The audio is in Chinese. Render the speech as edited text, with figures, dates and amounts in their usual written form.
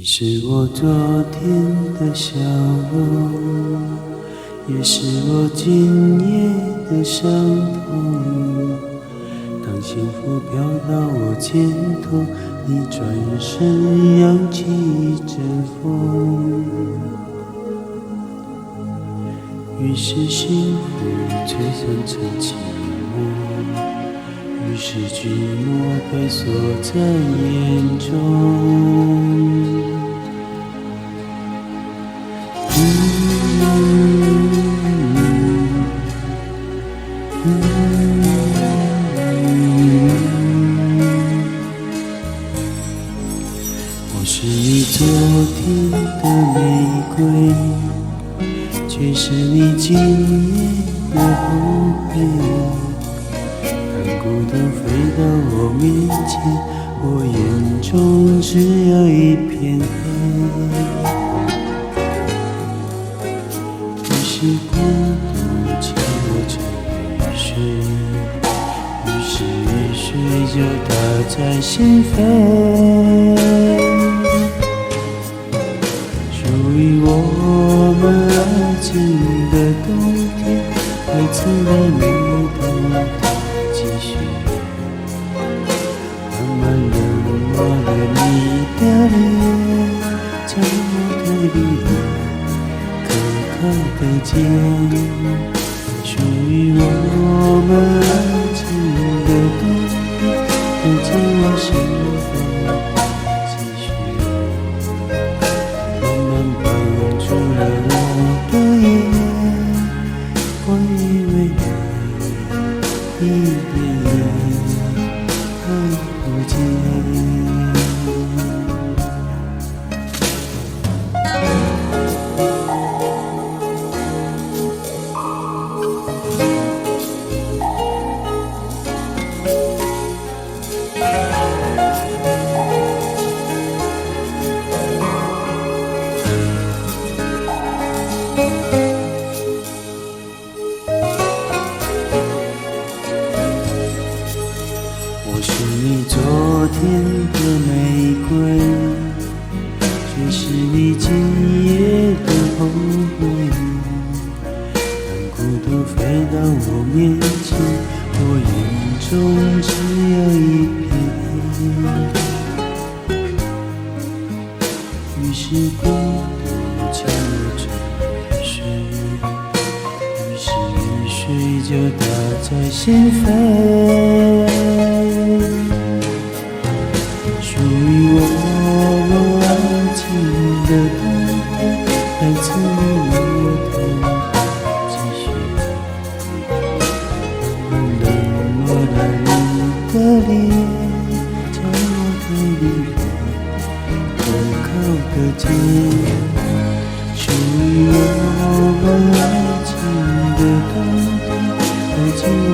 你是我昨天的笑容，也是我今夜的伤痛。当幸福飘到我肩头，你转身扬起一阵风，于是幸福吹散成寂寞，于是寂寞被锁在眼中。我是你昨天的玫瑰，却是你今夜的后悔。当孤独飞到我面前，我眼中只有一片黑。于是孤独牵我成雨水，于是雨水就打在心扉。属于我们爱情的冬天，还曾在每冬继续，慢慢冷漠了你的脸，将我的离别可靠的肩。属于我们爱情的冬天，还在我身后继续，慢慢绑住了我的眼，我以为一点也看不见。我是你昨天的玫瑰，却是你今夜的后悔。当孤独飞到我面前，我眼中只有一片黑。于是孤独牵我成雨水，于是雨水就打在心扉。属于我们爱情的冬天，还曾有头继续，慢慢冷漠了你的脸，将我的离别可靠的肩。属于我们爱情的冬天，还在我